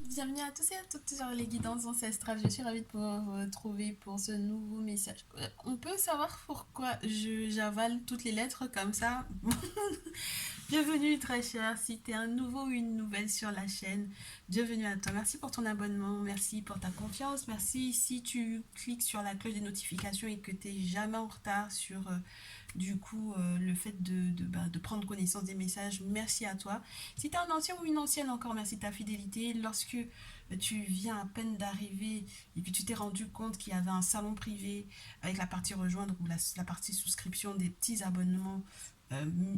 Bienvenue à tous et à toutes sur les guidances ancestrales. Je suis ravie de pouvoir vous retrouver pour ce nouveau message. On peut savoir pourquoi j'avale toutes les lettres comme ça. Bienvenue très cher, si tu es un nouveau ou une nouvelle sur la chaîne, bienvenue à toi. Merci pour ton abonnement, merci pour ta confiance, merci si tu cliques sur la cloche des notifications et que tu n'es jamais en retard sur le fait de prendre connaissance des messages. Merci à toi. Si tu es un ancien ou une ancienne, encore merci de ta fidélité. Lorsque tu viens à peine d'arriver et que tu t'es rendu compte qu'il y avait un salon privé avec la partie rejoindre ou la partie souscription, des petits abonnements,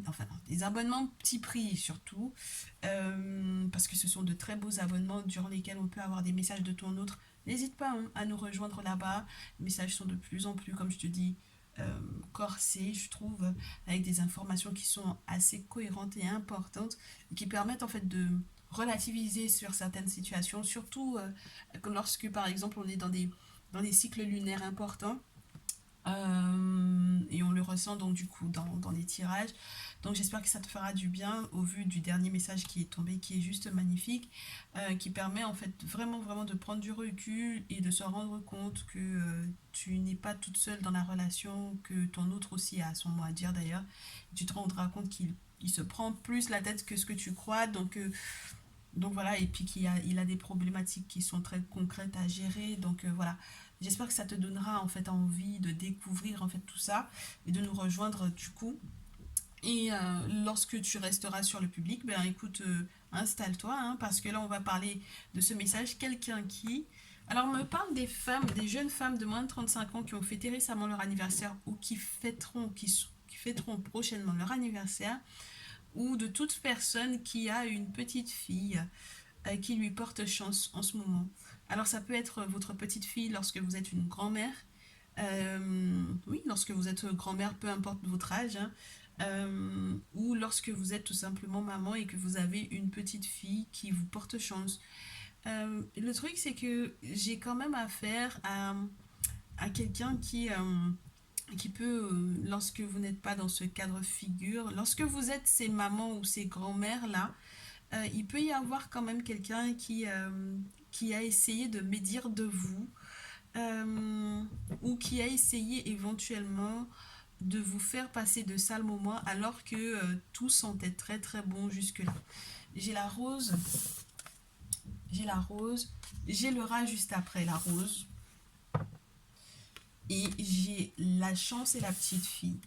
enfin non, des abonnements petit prix surtout, parce que ce sont de très beaux abonnements durant lesquels on peut avoir des messages de ton autre. N'hésite pas à nous rejoindre là-bas. Les messages sont de plus en plus, comme je te dis, corsés, je trouve, avec des informations qui sont assez cohérentes et importantes, et qui permettent en fait de relativiser sur certaines situations, surtout lorsque par exemple on est dans des cycles lunaires importants. Et on le ressent donc du coup dans les tirages. Donc j'espère que ça te fera du bien au vu du dernier message qui est tombé, qui est juste magnifique, qui permet en fait vraiment de prendre du recul et de se rendre compte que tu n'es pas toute seule dans la relation, que ton autre aussi a son mot à dire d'ailleurs. Tu te rendras compte qu'il se prend plus la tête que ce que tu crois, donc voilà, et puis il a des problématiques qui sont très concrètes à gérer. Donc voilà, j'espère que ça te donnera en fait envie de découvrir en fait tout ça et de nous rejoindre du coup. Et lorsque tu resteras sur le public, ben écoute, installe-toi, hein, parce que là on va parler de ce message. Quelqu'un qui... Alors on me parle des femmes, des jeunes femmes de moins de 35 ans qui ont fêté récemment leur anniversaire ou qui fêteront prochainement leur anniversaire, ou de toute personne qui a une petite fille qui lui porte chance en ce moment. Alors ça peut être votre petite fille lorsque vous êtes une grand-mère. Oui, lorsque vous êtes grand-mère, peu importe votre âge, hein. Ou lorsque vous êtes tout simplement maman et que vous avez une petite fille qui vous porte chance. Le truc, c'est que j'ai quand même affaire à quelqu'un qui peut, lorsque vous n'êtes pas dans ce cadre figure, lorsque vous êtes ces mamans ou ces grands-mères là, il peut y avoir quand même quelqu'un qui a essayé de médire de vous, euh, ou qui a essayé éventuellement de vous faire passer de sales moments alors que tout sentait très bon jusque-là. J'ai la rose, j'ai la rose, j'ai le rat juste après la rose, et j'ai la chance et la petite fille.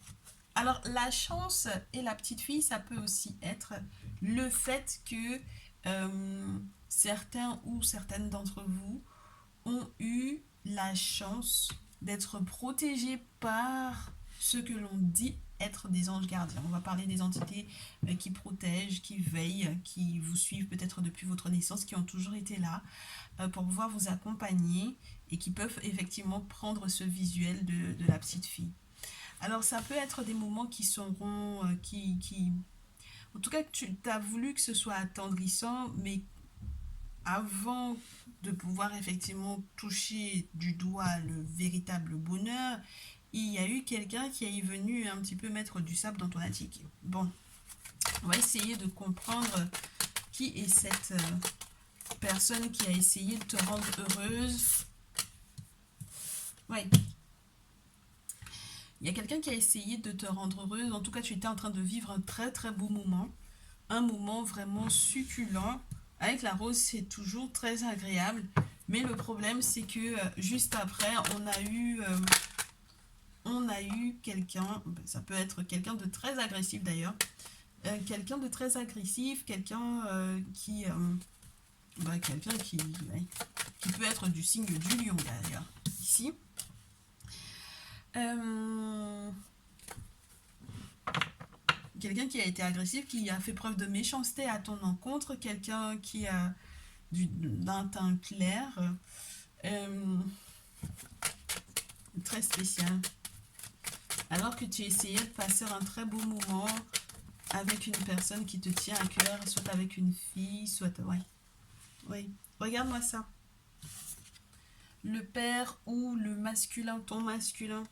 Alors, la chance et la petite fille, ça peut aussi être le fait que certains ou certaines d'entre vous ont eu la chance d'être protégés par ce que l'on dit être des anges gardiens. On va parler des entités qui protègent, qui veillent, qui vous suivent peut-être depuis votre naissance, qui ont toujours été là pour pouvoir vous accompagner et qui peuvent effectivement prendre ce visuel de la petite fille. Alors ça peut être des moments qui seront, en tout cas tu as voulu que ce soit attendrissant, mais avant de pouvoir effectivement toucher du doigt le véritable bonheur, il y a eu quelqu'un qui est venu un petit peu mettre du sable dans ton attique. Bon, on va essayer de comprendre qui est cette personne qui a essayé de te rendre heureuse. Oui, il y a quelqu'un qui a essayé de te rendre heureuse. En tout cas, tu étais en train de vivre un très beau moment. Un moment vraiment succulent. Avec la rose, c'est toujours très agréable. Mais le problème, c'est que juste après, on a eu quelqu'un, ça peut être quelqu'un de très agressif d'ailleurs, quelqu'un de très agressif, quelqu'un qui peut être du signe du lion d'ailleurs, ici. Euh, Quelqu'un qui a été agressif, qui a fait preuve de méchanceté à ton encontre, quelqu'un qui a d'un teint clair, euh, très spécial. Alors que tu essayais de passer un très beau moment avec une personne qui te tient à cœur, soit avec une fille, soit... Ouais, oui. Regarde-moi ça. Le père ou le masculin, ton masculin.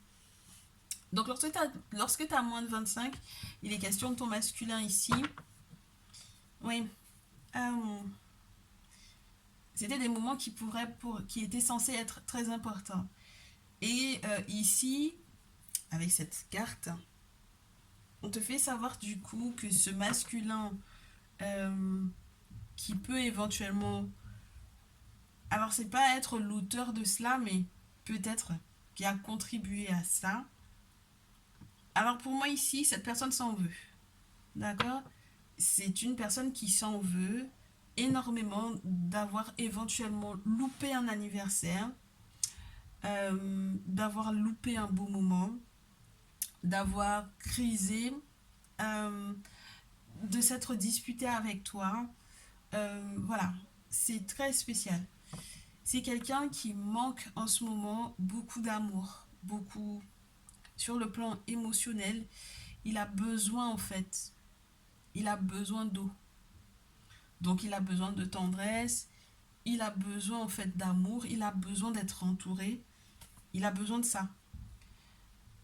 Donc lorsque tu as moins de 25, il est question de ton masculin ici. Oui. Euh, C'était des moments qui étaient censés être très importants. Et ici, avec cette carte, on te fait savoir du coup que ce masculin euh, qui peut éventuellement... Alors, c'est pas être l'auteur de cela, mais peut-être qui a contribué à ça. Alors, pour moi, ici, cette personne s'en veut. D'accord? C'est une personne qui s'en veut énormément d'avoir éventuellement loupé un anniversaire, d'avoir loupé un beau moment, d'avoir crisé, euh, de s'être disputé avec toi. Voilà, c'est très spécial. C'est quelqu'un qui manque en ce moment beaucoup d'amour, beaucoup sur le plan émotionnel. Il a besoin en fait, il a besoin d'eau. Donc il a besoin de tendresse, il a besoin en fait d'amour, il a besoin d'être entouré, il a besoin de ça.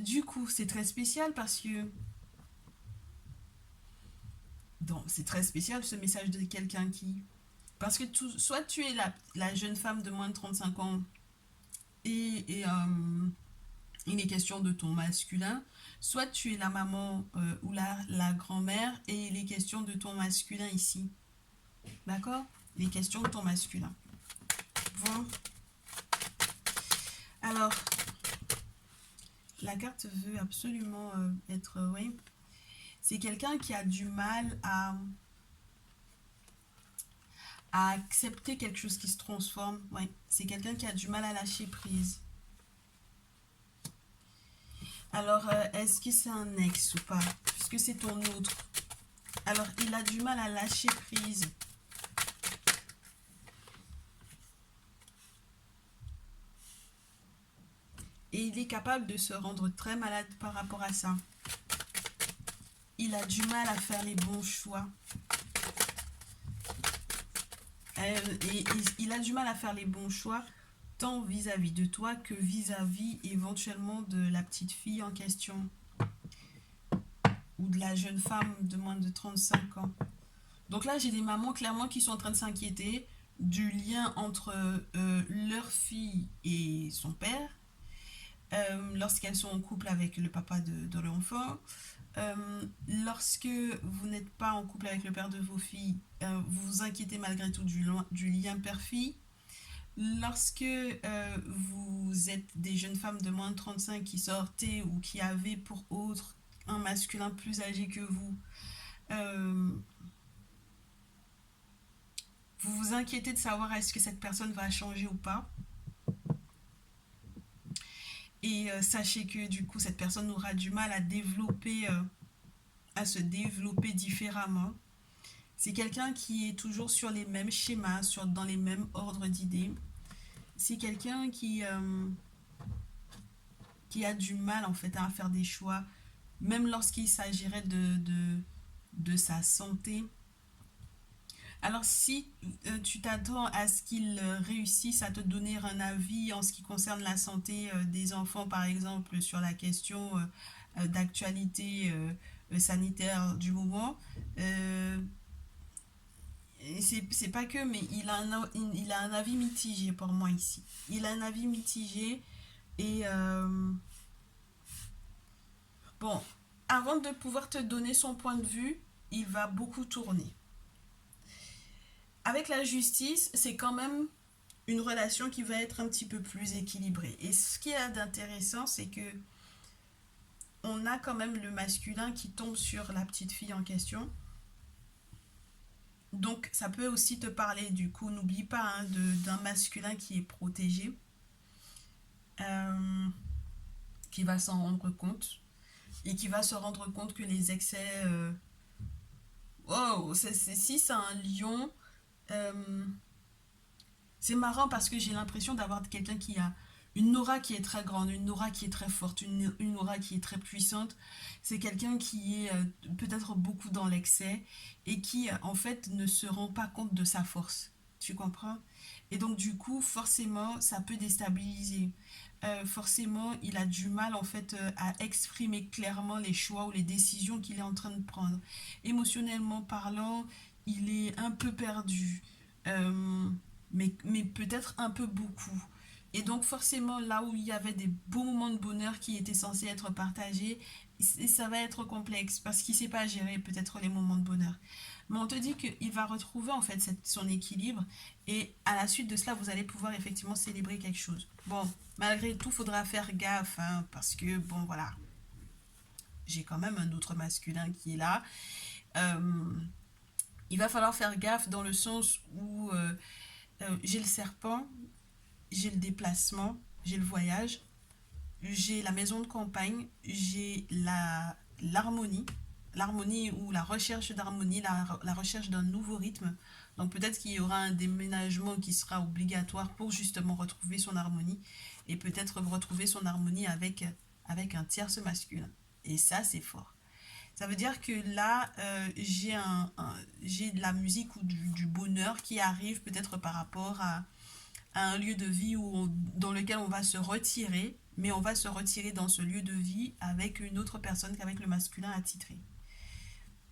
Du coup, c'est très spécial parce que donc c'est très spécial ce message de quelqu'un qui parce que soit tu es la jeune femme de moins de 35 ans et il est question de ton masculin, soit tu es la maman ou la grand-mère et il est question de ton masculin ici. D'accord? Il est question de ton masculin. Bon. Alors, la carte veut absolument être... oui. C'est quelqu'un qui a du mal à accepter quelque chose qui se transforme. Ouais. C'est quelqu'un qui a du mal à lâcher prise. Alors, est-ce que c'est un ex ou pas? Puisque c'est ton autre. Alors, il a du mal à lâcher prise. Et il est capable de se rendre très malade par rapport à ça. Il a du mal à faire les bons choix. Et il a du mal à faire les bons choix, tant vis-à-vis de toi que vis-à-vis éventuellement de la petite fille en question ou de la jeune femme de moins de 35 ans. Donc là, j'ai des mamans clairement qui sont en train de s'inquiéter du lien entre leur fille et son père lorsqu'elles sont en couple avec le papa de l'enfant. Lorsque vous n'êtes pas en couple avec le père de vos filles, vous vous inquiétez malgré tout du lien père-fille. Lorsque vous êtes des jeunes femmes de moins de 35 qui sortaient ou qui avaient pour autre un masculin plus âgé que euh, vous vous inquiétez de savoir est-ce que cette personne va changer ou pas. Et sachez que du coup, cette personne aura du mal à se développer différemment. C'est quelqu'un qui est toujours sur les mêmes schémas, dans les mêmes ordres d'idées. C'est quelqu'un qui a du mal en fait à faire des choix, même lorsqu'il s'agirait de sa santé. Alors si tu t'attends à ce qu'il réussisse à te donner un avis en ce qui concerne la santé des enfants, par exemple, sur la question d'actualité sanitaire du moment, c'est pas que, mais il a un avis mitigé pour moi ici. Il a un avis mitigé et bon, avant de pouvoir te donner son point de vue, il va beaucoup tourner. Avec la justice, c'est quand même une relation qui va être un petit peu plus équilibrée. Et ce qui est d'intéressant, c'est que on a quand même le masculin qui tombe sur la petite fille en question. Donc ça peut aussi te parler, du coup, n'oublie pas hein, d'un masculin qui est protégé, euh, qui va s'en rendre compte et qui va se rendre compte que les excès... wow, si c'est un lion, euh, c'est marrant parce que j'ai l'impression d'avoir quelqu'un qui a une aura qui est très grande, une aura qui est très forte, une aura qui est très puissante. C'est quelqu'un qui est peut-être beaucoup dans l'excès et qui en fait ne se rend pas compte de sa force. Tu comprends? Et donc du coup, forcément, ça peut déstabiliser. Forcément, il a du mal en fait à exprimer clairement les choix ou les décisions qu'il est en train de prendre. Émotionnellement parlant, il est un peu perdu. Euh, mais peut-être un peu beaucoup. Et donc forcément, là où il y avait des beaux moments de bonheur qui étaient censés être partagés, ça va être complexe parce qu'il ne sait pas gérer peut-être les moments de bonheur. Mais on te dit qu'il va retrouver en fait son équilibre et à la suite de cela, vous allez pouvoir effectivement célébrer quelque chose. Bon, malgré tout, il faudra faire gaffe hein, parce que, bon voilà, j'ai quand même un autre masculin qui est là. Euh, il va falloir faire gaffe dans le sens où j'ai le serpent, j'ai le déplacement, j'ai le voyage, j'ai la maison de campagne, j'ai l'harmonie, l'harmonie ou la recherche d'harmonie, la recherche d'un nouveau rythme. Donc peut-être qu'il y aura un déménagement qui sera obligatoire pour justement retrouver son harmonie et peut-être retrouver son harmonie avec un tierce masculin. Et ça, c'est fort. Ça veut dire que là, j'ai de la musique ou du bonheur qui arrive peut-être par rapport à un lieu de vie dans lequel on va se retirer, mais on va se retirer dans ce lieu de vie avec une autre personne qu'avec le masculin attitré.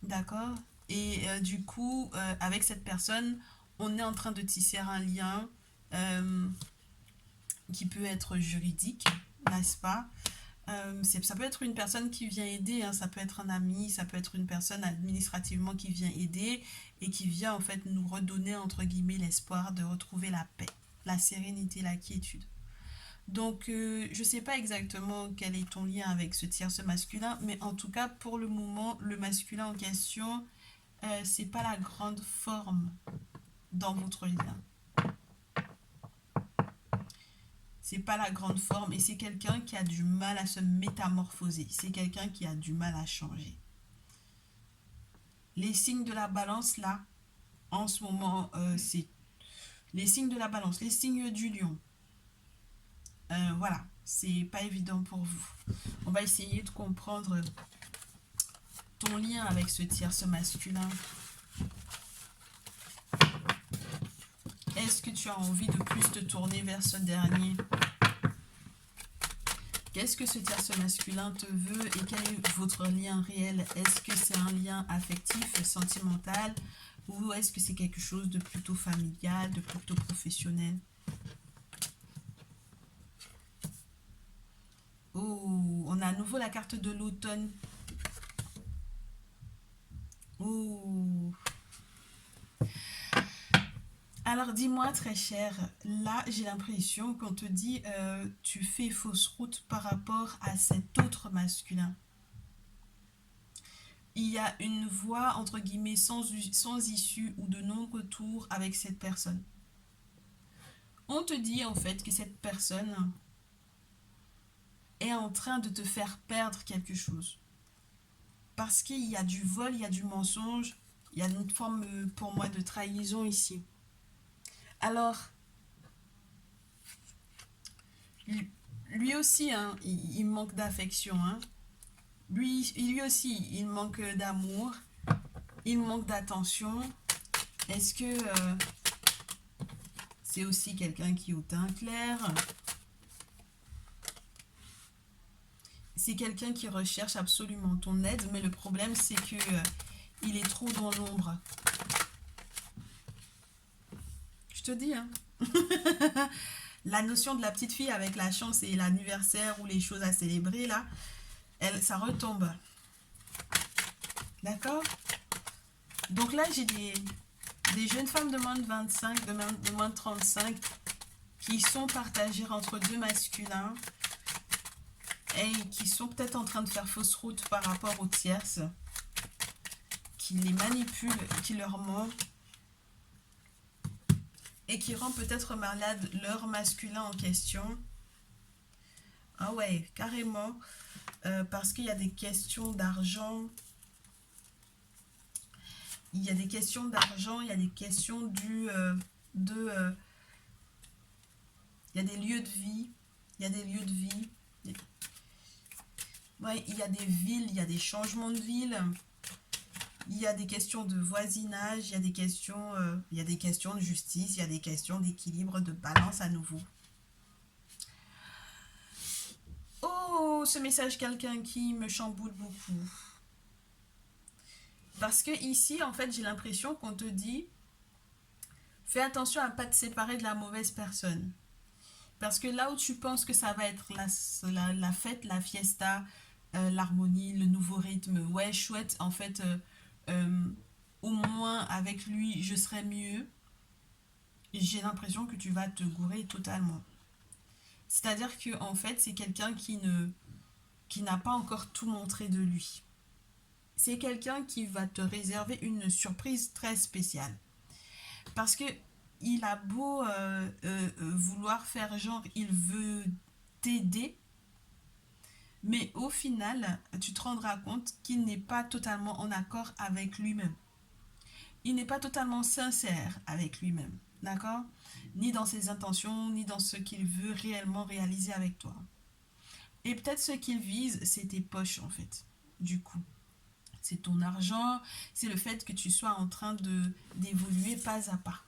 D'accord. Et du coup, avec cette personne, on est en train de tisser un lien euh, qui peut être juridique, n'est-ce pas? Ça peut être une personne qui vient aider, hein, ça peut être un ami, ça peut être une personne administrativement qui vient aider et qui vient en fait nous redonner entre guillemets l'espoir de retrouver la paix, la sérénité, la quiétude. Donc je ne sais pas exactement quel est ton lien avec ce tierce masculin, mais en tout cas pour le moment, le masculin en question, c'est pas la grande forme dans votre lien. C'est pas la grande forme et c'est quelqu'un qui a du mal à se métamorphoser. C'est quelqu'un qui a du mal à changer. Les signes de la balance, là, en ce moment, c'est les signes de la balance, les signes du lion. Voilà, c'est pas évident pour vous. On va essayer de comprendre ton lien avec ce tierce masculin. Est-ce que tu as envie de plus te tourner vers ce dernier? Qu'est-ce que ce tierce masculin te veut et quel est votre lien réel? Est-ce que c'est un lien affectif, sentimental ou est-ce que c'est quelque chose de plutôt familial, de plutôt professionnel? Oh, on a à nouveau la carte de l'automne. Oh. Alors dis-moi très cher, là j'ai l'impression qu'on te dit tu fais fausse route par rapport à cet autre masculin. Il y a une voie entre guillemets sans issue ou de non-retour avec cette personne. On te dit en fait que cette personne est en train de te faire perdre quelque chose. Parce qu'il y a du vol, il y a du mensonge, il y a une forme pour moi de trahison ici. Alors, lui aussi, hein, il manque d'affection. Hein. Lui aussi, il manque d'amour, il manque d'attention. Est-ce que c'est aussi quelqu'un qui est au teint clair? C'est quelqu'un qui recherche absolument ton aide, mais le problème c'est que il est trop dans l'ombre. Je te dis, hein. La notion de la petite fille avec la chance et l'anniversaire ou les choses à célébrer, là, ça retombe. D'accord? Donc là, j'ai des jeunes femmes de moins de 25, de moins de 35, qui sont partagées entre deux masculins et qui sont peut-être en train de faire fausse route par rapport aux tierces, qui les manipulent, qui leur ment et qui rend peut-être malade leur masculin en question. Ah ouais, carrément, parce qu'il y a des questions d'argent. Il y a des questions d'argent, il y a des questions il y a des lieux de vie. Il y a des lieux de vie. Ouais, il y a des villes, il y a des changements de ville. Il y a des questions de voisinage, il y a des questions de justice, il y a des questions d'équilibre, de balance à nouveau. Oh, ce message, quelqu'un qui me chamboule beaucoup. Parce que ici, en fait, j'ai l'impression qu'on te dit, Fais attention à ne pas te séparer de la mauvaise personne. Parce que là où tu penses que ça va être la fête, la fiesta, l'harmonie, le nouveau rythme, ouais, chouette, en fait, au moins avec lui, je serai mieux. J'ai l'impression que tu vas te gourer totalement. C'est-à-dire que en fait, c'est quelqu'un qui n'a pas encore tout montré de lui. C'est quelqu'un qui va te réserver une surprise très spéciale. Parce que il a beau vouloir faire genre, il veut t'aider, mais au final, tu te rendras compte qu'il n'est pas totalement en accord avec lui-même. Il n'est pas totalement sincère avec lui-même, d'accord? Ni dans ses intentions, ni dans ce qu'il veut réellement réaliser avec toi. Et peut-être ce qu'il vise, c'est tes poches en fait, du coup. C'est ton argent, c'est le fait que tu sois en train d'évoluer pas à pas.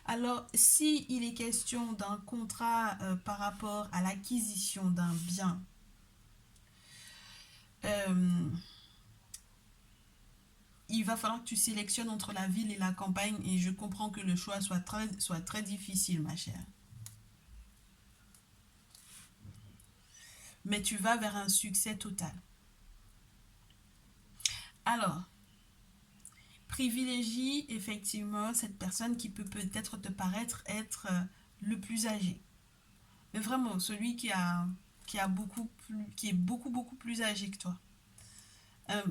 Alors, si il est question d'un contrat par rapport à l'acquisition d'un bien, euh, il va falloir que tu sélectionnes entre la ville et la campagne et je comprends que le choix soit très difficile, ma chère. Mais tu vas vers un succès total. Alors, privilégie effectivement cette personne qui peut peut-être te paraître être le plus âgé. Mais vraiment, celui qui est beaucoup plus âgé que toi. Euh,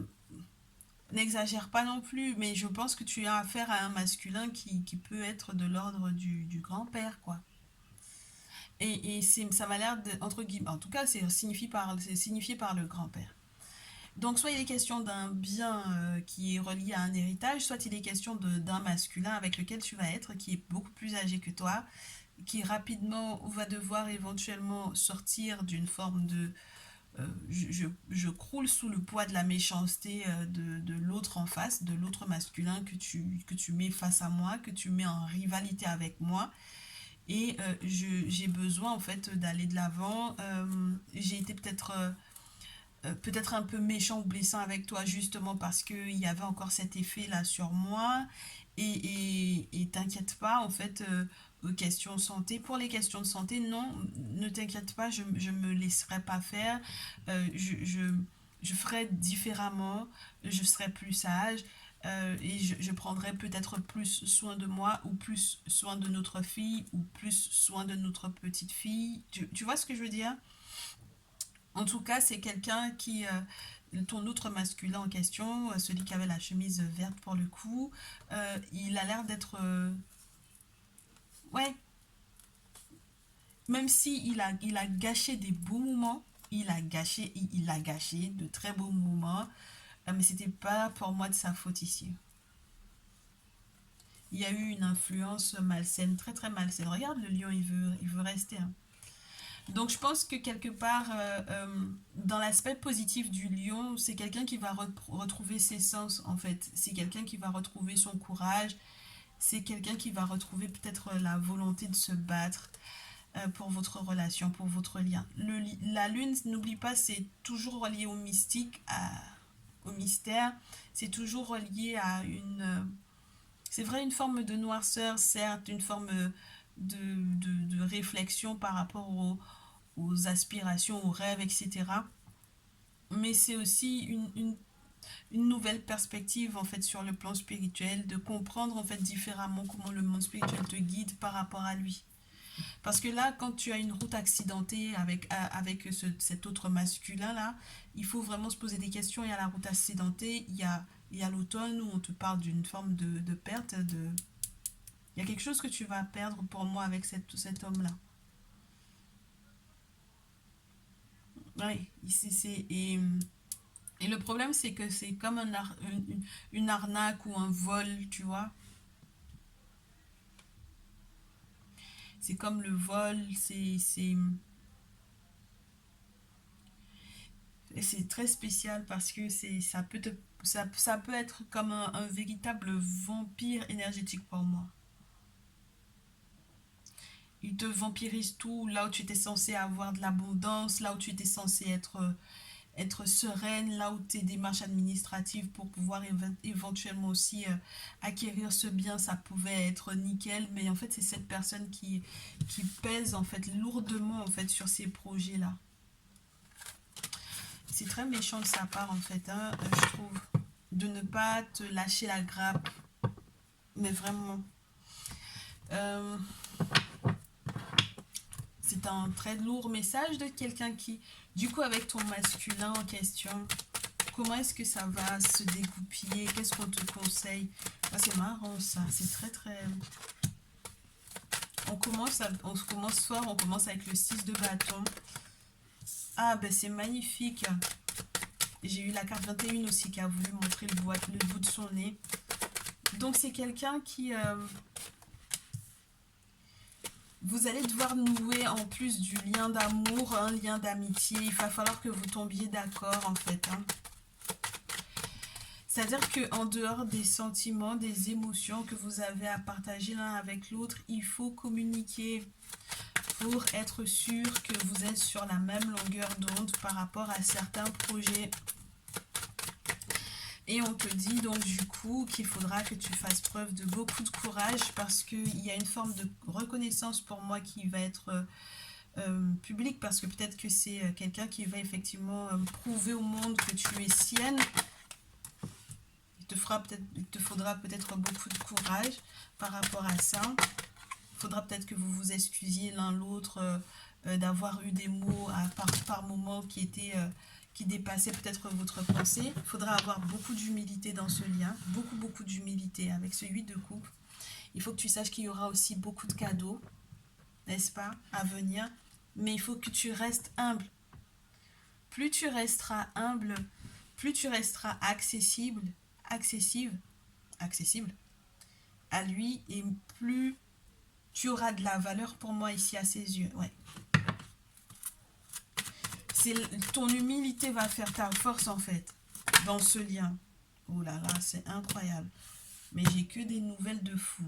N'exagère pas non plus, mais je pense que tu as affaire à un masculin qui peut être de l'ordre du grand-père, quoi. Ça m'a l'air de, entre guillemets, en tout cas, c'est signifié par le grand-père. Donc, soit il est question d'un bien qui est relié à un héritage, soit il est question d'un masculin avec lequel tu vas être, qui est beaucoup plus âgé que toi, qui rapidement va devoir éventuellement sortir d'une forme de je croule sous le poids de la méchanceté de l'autre en face, de l'autre masculin que tu mets face à moi, que tu mets en rivalité avec moi. Et j'ai besoin en fait d'aller de l'avant. J'ai été peut-être un peu méchant ou blessant avec toi justement parce qu'il y avait encore cet effet là sur moi. Et t'inquiète pas, en fait, aux questions santé. Pour les questions de santé, non, ne t'inquiète pas, je ne me laisserai pas faire. Je ferai différemment, je serai plus sage. Et je prendrai peut-être plus soin de moi ou plus soin de notre fille ou plus soin de notre petite fille. Tu vois ce que je veux dire? En tout cas, c'est quelqu'un ton autre masculin en question, celui qui avait la chemise verte pour le coup, il a l'air d'être... ouais, même si il a gâché des beaux moments, il a gâché de très beaux moments, mais c'était pas pour moi de sa faute ici. Il y a eu une influence malsaine, très très malsaine. Regarde, le lion, il veut rester, hein. Donc je pense que quelque part, dans l'aspect positif du lion, c'est quelqu'un qui va retrouver ses sens en fait. C'est quelqu'un qui va retrouver son courage. C'est quelqu'un qui va retrouver peut-être la volonté de se battre pour votre relation, pour votre lien. La lune, n'oublie pas, c'est toujours relié au mystique, au mystère. C'est toujours relié à c'est vrai, une forme de noirceur, certes, une forme de réflexion par rapport aux aspirations, aux rêves, etc. Mais c'est aussi une nouvelle perspective en fait sur le plan spirituel, de comprendre en fait différemment comment le monde spirituel te guide par rapport à lui. Parce que là, quand tu as une route accidentée avec cet autre masculin là, il faut vraiment se poser des questions. Il y a la route accidentée, il y a l'automne où on te parle d'une forme de perte. Il y a quelque chose que tu vas perdre pour moi avec cet homme-là. Oui, et le problème, c'est que c'est comme une arnaque ou un vol, tu vois. C'est comme le vol, c'est très spécial parce que ça peut être comme un véritable vampire énergétique pour moi. Il te vampirise tout, là où tu étais censé avoir de l'abondance, là où tu étais censé être sereine là où tes démarches administratives pour pouvoir éventuellement aussi acquérir ce bien, ça pouvait être nickel, mais en fait c'est cette personne qui pèse en fait lourdement en fait sur ces projets-là. C'est très méchant de sa part en fait, hein, je trouve, de ne pas te lâcher la grappe, mais vraiment. Euh, c'est un très lourd message de quelqu'un qui, du coup, avec ton masculin en question, comment est-ce que ça va se dégoupiller? Qu'est-ce qu'on te conseille? Ah, c'est marrant ça, c'est très très... On commence fort, on commence avec le 6 de bâton. Ah ben c'est magnifique. J'ai eu la carte 21 aussi qui a voulu montrer le bout de son nez. Donc c'est quelqu'un qui... vous allez devoir nouer en plus du lien d'amour, un lien d'amitié. Il va falloir que vous tombiez d'accord en fait. Hein. C'est-à-dire qu'en dehors des sentiments, des émotions que vous avez à partager l'un avec l'autre, il faut communiquer pour être sûr que vous êtes sur la même longueur d'onde par rapport à certains projets. Et on te dit donc du coup qu'il faudra que tu fasses preuve de beaucoup de courage parce qu'il y a une forme de reconnaissance pour moi qui va être publique parce que peut-être que c'est quelqu'un qui va effectivement prouver au monde que tu es sienne. Il te faudra peut-être beaucoup de courage par rapport à ça. Il faudra peut-être que vous vous excusiez l'un l'autre d'avoir eu des mots par moment qui dépassaient peut-être votre pensée. Il faudra avoir beaucoup d'humilité dans ce lien, beaucoup d'humilité avec ce 8 de coupe. Il faut que tu saches qu'il y aura aussi beaucoup de cadeaux, n'est-ce pas, à venir. Mais il faut que tu restes humble. Plus tu resteras humble, plus tu resteras accessible à lui et plus tu auras de la valeur pour moi ici à ses yeux. Ouais. Ton humilité va faire ta force en fait dans ce lien. Oh là là, c'est incroyable. Mais j'ai que des nouvelles de fou.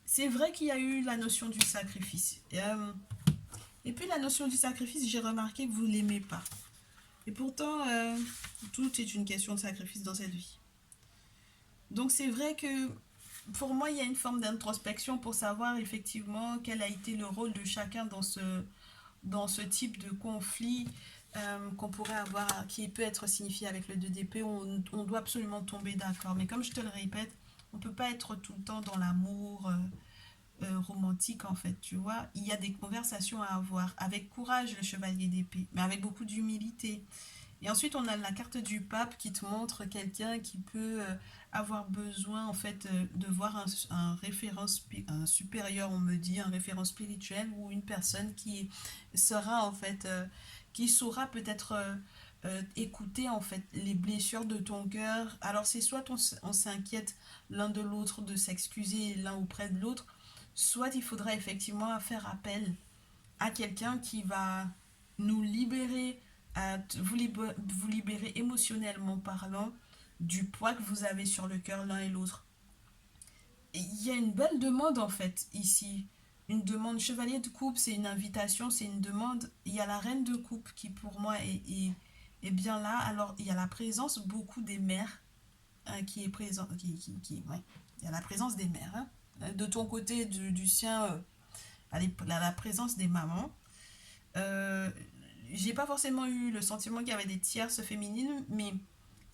C'est vrai qu'il y a eu la notion du sacrifice. Et puis la notion du sacrifice, j'ai remarqué que vous ne l'aimez pas. Et pourtant, tout est une question de sacrifice dans cette vie. Donc c'est vrai que pour moi, il y a une forme d'introspection pour savoir effectivement quel a été le rôle de chacun dans ce type de conflit qu'on pourrait avoir, qui peut être signifié avec le 2 d'épée. On doit absolument tomber d'accord. Mais comme je te le répète, on ne peut pas être tout le temps dans l'amour romantique en fait, tu vois. Il y a des conversations à avoir avec courage, le chevalier d'épée, mais avec beaucoup d'humilité. Et ensuite, on a la carte du pape qui te montre quelqu'un qui peut avoir besoin en fait de voir un supérieur, on me dit, un référent spirituel ou une personne qui sera en fait, qui saura peut-être écouter en fait les blessures de ton cœur. Alors c'est soit on s'inquiète l'un de l'autre de s'excuser l'un auprès de l'autre, soit il faudra effectivement faire appel à quelqu'un qui va nous libérer, vous libérer émotionnellement parlant du poids que vous avez sur le cœur l'un et l'autre. Il y a une belle demande en fait ici. Une demande chevalier de coupe, c'est une invitation, c'est une demande. Il y a la reine de coupe qui pour moi est bien là. Alors il y a la présence beaucoup des mères qui est présente. Ouais. Il y a la présence des mères. Hein. De ton côté, du sien, la présence des mamans. J'ai pas forcément eu le sentiment qu'il y avait des tierces féminines, mais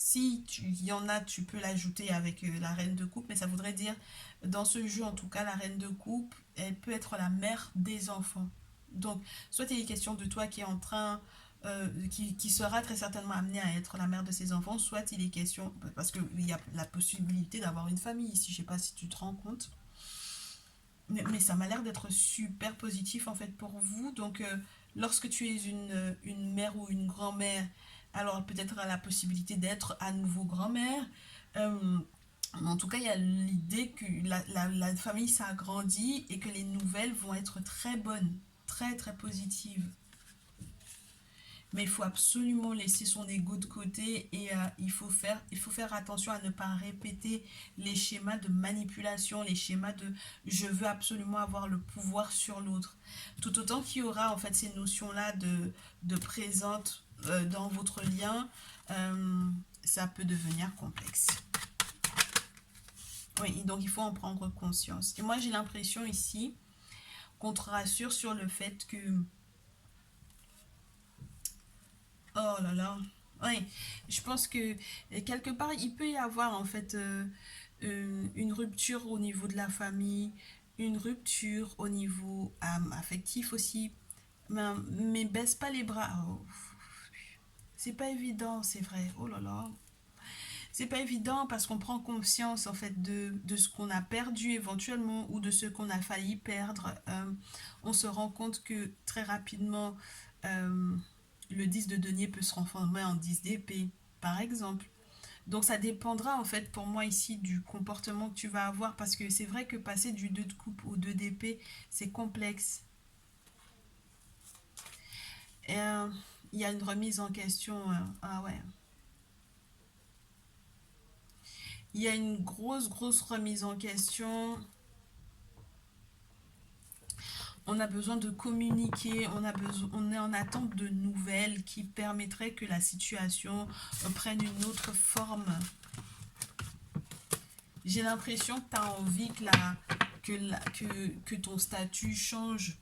si il y en a, tu peux l'ajouter avec la reine de coupe, mais ça voudrait dire, dans ce jeu en tout cas, la reine de coupe, elle peut être la mère des enfants. Donc, soit il est question de toi qui est en train, qui sera très certainement amenée à être la mère de ses enfants, soit il est question, parce qu'il y a la possibilité d'avoir une famille ici, je sais pas si tu te rends compte. Mais ça m'a l'air d'être super positif en fait pour vous. Donc, lorsque tu es une mère ou une grand-mère, alors peut-être la possibilité d'être à nouveau grand-mère. En tout cas, il y a l'idée que la famille s'agrandit et que les nouvelles vont être très bonnes, très très positives. Mais il faut absolument laisser son ego de côté et il faut faire attention à ne pas répéter les schémas de manipulation, les schémas de je veux absolument avoir le pouvoir sur l'autre. Tout autant qu'il y aura en fait ces notions-là de présente dans votre lien, euh, ça peut devenir complexe. Oui, donc il faut en prendre conscience. Et moi, j'ai l'impression ici qu'on te rassure sur le fait que... Oh là là. Oui, je pense que quelque part, il peut y avoir en fait une rupture au niveau de la famille, une rupture au niveau affectif aussi. Mais baisse pas les bras. Oh, c'est pas évident, c'est vrai. Oh là là. C'est pas évident parce qu'on prend conscience en fait de ce qu'on a perdu éventuellement ou de ce qu'on a failli perdre. On se rend compte que très rapidement, euh, le 10 de denier peut se transformer en 10 d'épée, par exemple. Donc ça dépendra en fait pour moi ici du comportement que tu vas avoir parce que c'est vrai que passer du 2 de coupe au 2 d'épée, c'est complexe. Et il y a une remise en question. Ah ouais. Il y a une grosse remise en question. On a besoin de communiquer, on est en attente de nouvelles qui permettraient que la situation prenne une autre forme. J'ai l'impression que tu as envie que ton statut change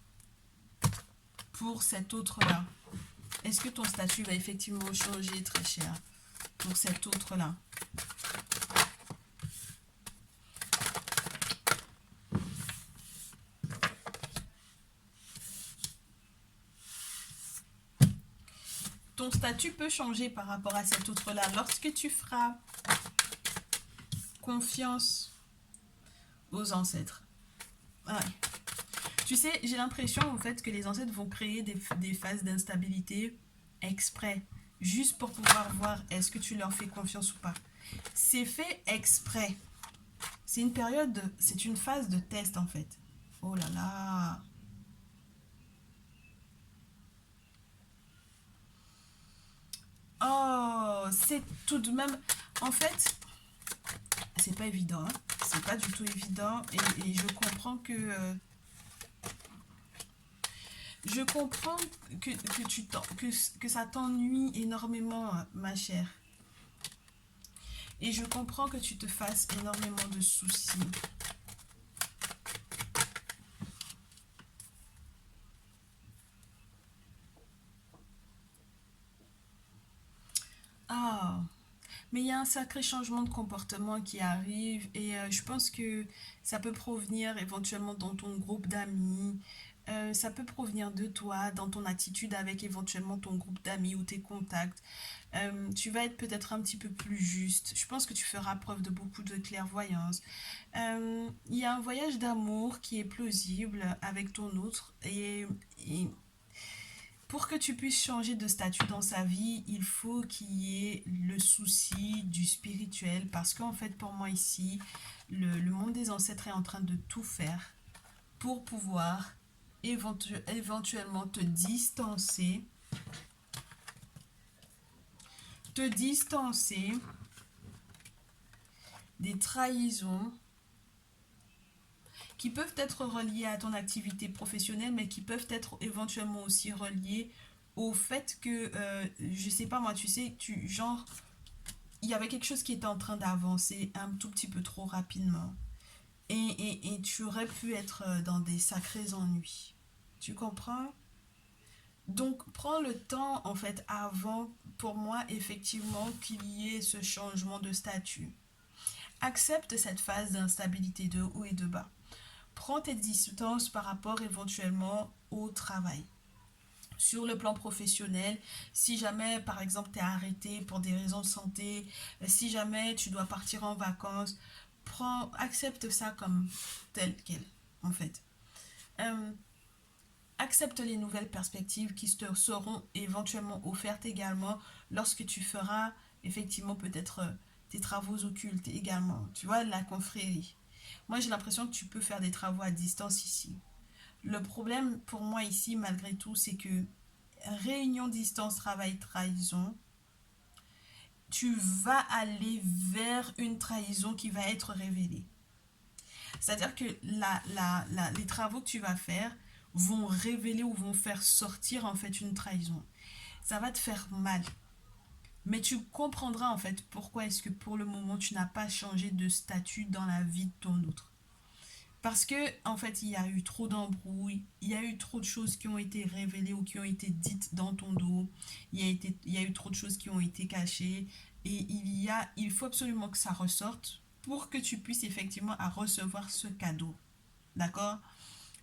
pour cet autre-là. Est-ce que ton statut va effectivement changer, très cher, pour cet autre-là? Ton statut peut changer par rapport à cet autre-là lorsque tu feras confiance aux ancêtres. Ouais. Tu sais, j'ai l'impression en fait que les ancêtres vont créer des phases d'instabilité exprès, juste pour pouvoir voir est-ce que tu leur fais confiance ou pas. C'est fait exprès. C'est une période, c'est une phase de test en fait. Oh là là. Oh, c'est tout de même... En fait, c'est pas évident. Hein. C'est pas du tout évident. Et je comprends que... je comprends que ça t'ennuie énormément, ma chère. Et je comprends que tu te fasses énormément de soucis. Ah, mais il y a un sacré changement de comportement qui arrive et je pense que ça peut provenir éventuellement dans ton groupe d'amis, ça peut provenir de toi, dans ton attitude avec éventuellement ton groupe d'amis ou tes contacts. Tu vas être peut-être un petit peu plus juste. Je pense que tu feras preuve de beaucoup de clairvoyance. Il y a un voyage d'amour qui est plausible avec ton autre et pour que tu puisses changer de statut dans sa vie, il faut qu'il y ait le souci du spirituel. Parce qu'en fait, pour moi ici, le monde des ancêtres est en train de tout faire pour pouvoir éventuellement te distancer des trahisons qui peuvent être reliées à ton activité professionnelle, mais qui peuvent être éventuellement aussi reliées au fait que, je sais pas moi, tu sais, genre, il y avait quelque chose qui était en train d'avancer un tout petit peu trop rapidement. Et tu aurais pu être dans des sacrés ennuis. Tu comprends? Donc, prends le temps, en fait, avant, pour moi, effectivement, qu'il y ait ce changement de statut. Accepte cette phase d'instabilité de haut et de bas. Prends tes distances par rapport éventuellement au travail. Sur le plan professionnel, si jamais par exemple tu es arrêté pour des raisons de santé, si jamais tu dois partir en vacances, accepte ça comme tel quel en fait. Euh, Accepte les nouvelles perspectives qui te seront éventuellement offertes également lorsque tu feras effectivement peut-être tes travaux occultes également. Tu vois, la confrérie. Moi j'ai l'impression que tu peux faire des travaux à distance ici. Le problème pour moi ici, malgré tout, c'est que réunion distance travail trahison, tu vas aller vers une trahison qui va être révélée. C'est-à-dire que les travaux que tu vas faire vont révéler ou vont faire sortir en fait une trahison. ça va te faire mal. Mais tu comprendras en fait pourquoi est-ce que pour le moment tu n'as pas changé de statut dans la vie de ton autre. Parce que en fait il y a eu trop d'embrouilles, il y a eu trop de choses qui ont été révélées ou qui ont été dites dans ton dos, il y a eu trop de choses qui ont été cachées et il faut absolument que ça ressorte pour que tu puisses effectivement à recevoir ce cadeau. D'accord?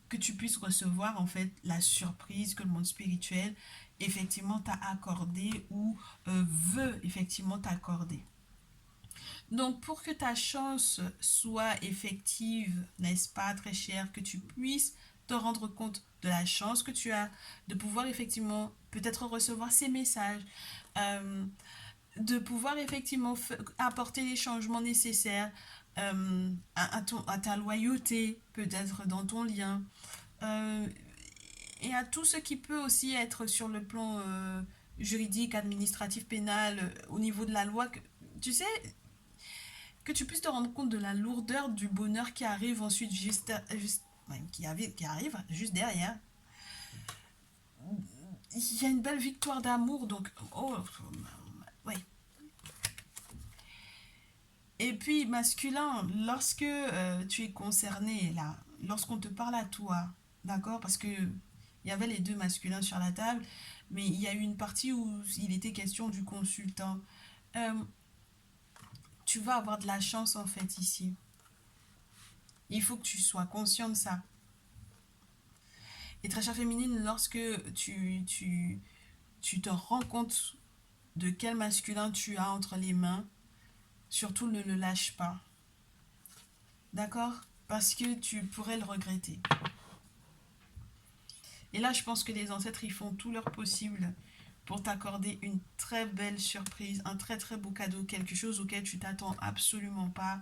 Que tu puisses recevoir en fait la surprise que le monde spirituel effectivement t'a accordé ou veut effectivement t'accorder. Donc pour que ta chance soit effective, n'est-ce pas, très cher, que tu puisses te rendre compte de la chance que tu as de pouvoir effectivement peut-être recevoir ces messages, euh, de pouvoir effectivement apporter les changements nécessaires à ta loyauté, peut-être dans ton lien, euh, et à tout ce qui peut aussi être sur le plan juridique, administratif, pénal, au niveau de la loi. Tu sais, que tu puisses te rendre compte de la lourdeur du bonheur qui arrive ensuite ouais, qui arrive juste derrière. Il y a une belle victoire d'amour, donc oh ouais. Et puis masculin, lorsque tu es concerné là, lorsqu'on te parle à toi, d'accord, parce que il y avait les deux masculins sur la table, mais il y a eu une partie où il était question du consultant. Euh, Tu vas avoir de la chance en fait ici. Il faut que tu sois conscient de ça. Et très chère féminine, lorsque tu te rends compte de quel masculin tu as entre les mains, surtout ne le lâche pas. D'accord? Parce que tu pourrais le regretter. Et là, je pense que les ancêtres, ils font tout leur possible pour t'accorder une très belle surprise, un très très beau cadeau, quelque chose auquel tu t'attends absolument pas.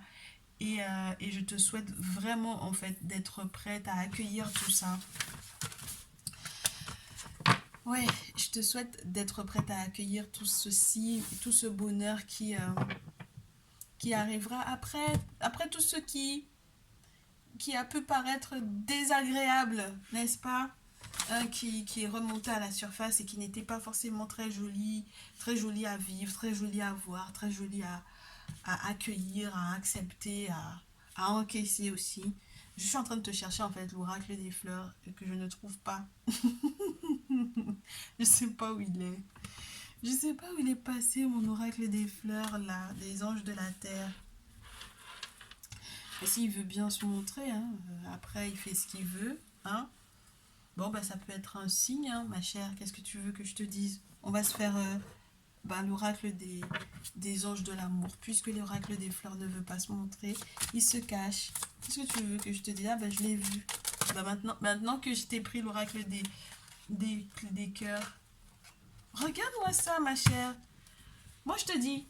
Et je te souhaite vraiment en fait d'être prête à accueillir tout ça. Ouais, je te souhaite d'être prête à accueillir tout ceci, tout ce bonheur qui arrivera après tout ce qui a pu paraître désagréable, n'est-ce pas? Qui est remonté à la surface et qui n'était pas forcément très joli à vivre, très joli à voir, très joli à accueillir, à accepter, à encaisser aussi. Je suis en train de te chercher en fait l'oracle des fleurs que je ne trouve pas. Je sais pas où il est. Je sais pas où il est passé mon oracle des fleurs là, des anges de la terre. Et s'il veut bien se montrer, hein, après il fait ce qu'il veut, hein. Bon bah ça peut être un signe, hein, ma chère. Qu'est-ce que tu veux que je te dise? On va se faire l'oracle des anges de l'amour. Puisque l'oracle des fleurs ne veut pas se montrer, il se cache. Qu'est-ce que tu veux que je te dise? Ah bah je l'ai vu. Bah maintenant que je t'ai pris l'oracle des cœurs, regarde-moi ça, ma chère. Moi je te dis,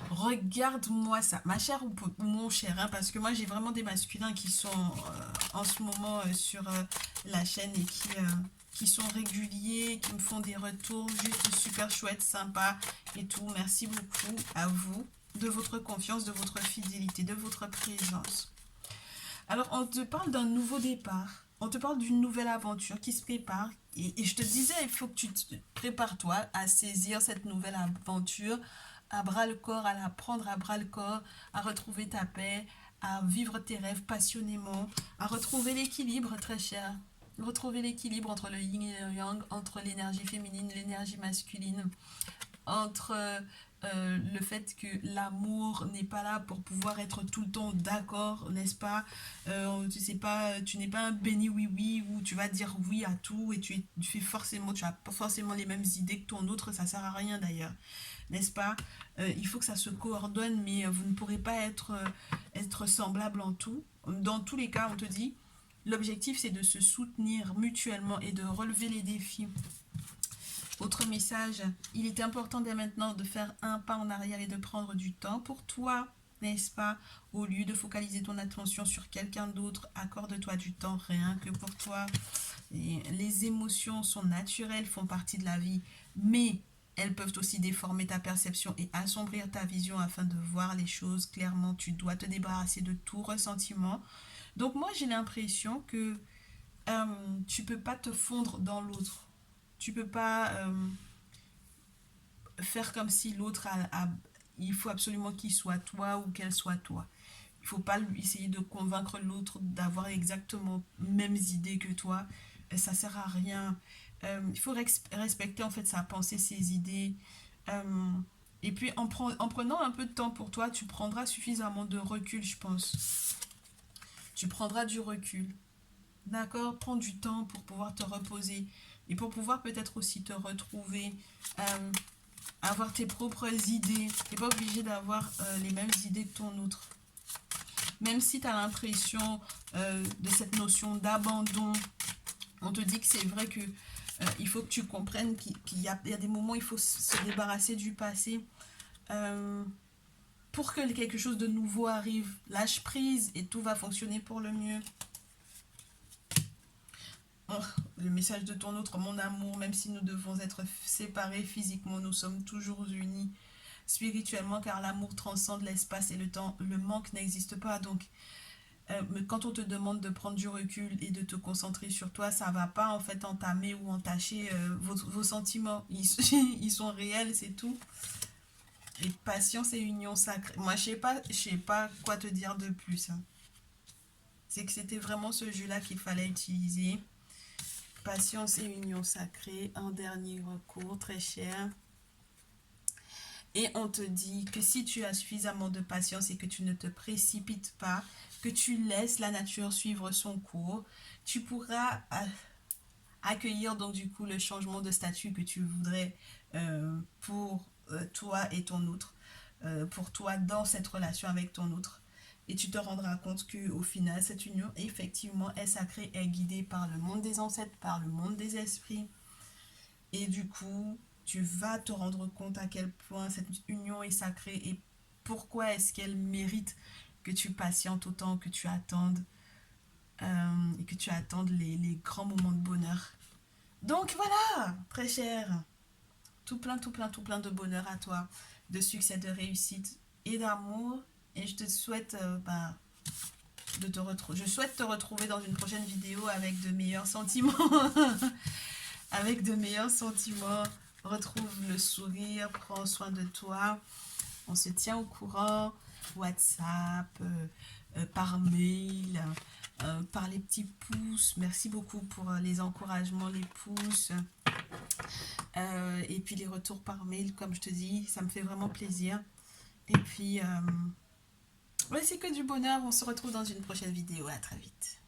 regarde-moi ça, ma chère ou mon cher, hein, parce que moi j'ai vraiment des masculins qui sont en ce moment sur la chaîne et qui sont réguliers, qui me font des retours juste super chouettes, sympas et tout. Merci beaucoup à vous de votre confiance, de votre fidélité, de votre présence. Alors on te parle d'un nouveau départ, on te parle d'une nouvelle aventure qui se prépare et je te disais, il faut que tu te prépares toi à saisir cette nouvelle aventure à bras le corps, à la prendre à bras le corps, à retrouver ta paix, à vivre tes rêves passionnément, à retrouver l'équilibre, très cher. Retrouver l'équilibre entre le yin et le yang, entre l'énergie féminine, l'énergie masculine, entre le fait que l'amour n'est pas là pour pouvoir être tout le temps d'accord, n'est-ce pas? Tu sais pas, tu n'es pas un béni oui oui où tu vas dire oui à tout et tu fais forcément, tu as pas forcément les mêmes idées que ton autre, ça sert à rien d'ailleurs, n'est-ce pas? Il faut que ça se coordonne, mais vous ne pourrez pas être semblable en tout. Dans tous les cas, on te dit, l'objectif c'est de se soutenir mutuellement et de relever les défis. Autre message, il est important dès maintenant de faire un pas en arrière et de prendre du temps pour toi, n'est-ce pas? Au lieu de focaliser ton attention sur quelqu'un d'autre, accorde-toi du temps rien que pour toi. Et les émotions sont naturelles, font partie de la vie, mais elles peuvent aussi déformer ta perception et assombrir ta vision afin de voir les choses clairement. Tu dois te débarrasser de tout ressentiment. Donc moi j'ai l'impression que tu peux pas te fondre dans l'autre. Tu peux pas faire comme si l'autre il faut absolument qu'il soit toi ou qu'elle soit toi. Il faut pas essayer de convaincre l'autre d'avoir exactement les mêmes idées que toi. Ça sert à rien. Il faut respecter en fait sa pensée, ses idées. Euh, et puis en prenant un peu de temps pour toi, tu prendras suffisamment de recul, je pense. Tu prendras du recul. D'accord? Prends du temps pour pouvoir te reposer et pour pouvoir peut-être aussi te retrouver, euh, avoir tes propres idées. Tu n'es pas obligé d'avoir les mêmes idées que ton autre. Même si tu as l'impression de cette notion d'abandon, on te dit que c'est vrai que il faut que tu comprennes qu'il y a des moments où il faut se débarrasser du passé pour que quelque chose de nouveau arrive. Lâche prise et tout va fonctionner pour le mieux. Oh, le message de ton autre, mon amour, même si nous devons être séparés physiquement, nous sommes toujours unis spirituellement car l'amour transcende l'espace et le temps. Le manque n'existe pas. Donc, mais quand on te demande de prendre du recul et de te concentrer sur toi, ça va pas en fait entamer ou entacher vos sentiments. Ils sont réels, c'est tout. Et patience et union sacrée. Moi, je sais pas quoi te dire de plus, hein. C'est que c'était vraiment ce jeu-là qu'il fallait utiliser. Patience et union sacrée, un dernier recours très cher. Et on te dit que si tu as suffisamment de patience et que tu ne te précipites pas, que tu laisses la nature suivre son cours, tu pourras accueillir donc du coup le changement de statut que tu voudrais pour toi et ton autre, pour toi dans cette relation avec ton autre. Et tu te rendras compte qu'au final, cette union, effectivement, est sacrée, est guidée par le monde des ancêtres, par le monde des esprits. Et du coup, tu vas te rendre compte à quel point cette union est sacrée et pourquoi est-ce qu'elle mérite que tu patientes autant, que tu attendes et que tu attendes les grands moments de bonheur. Donc voilà, très cher, tout plein, tout plein, tout plein de bonheur à toi, de succès, de réussite et d'amour. Et je te souhaite je souhaite te retrouver dans une prochaine vidéo avec de meilleurs sentiments. Avec de meilleurs sentiments. Retrouve le sourire, prends soin de toi. On se tient au courant. WhatsApp, par mail, par les petits pouces. Merci beaucoup pour les encouragements, les pouces. Et puis les retours par mail, comme je te dis, ça me fait vraiment plaisir. Et puis, ouais, c'est que du bonheur. On se retrouve dans une prochaine vidéo. À très vite.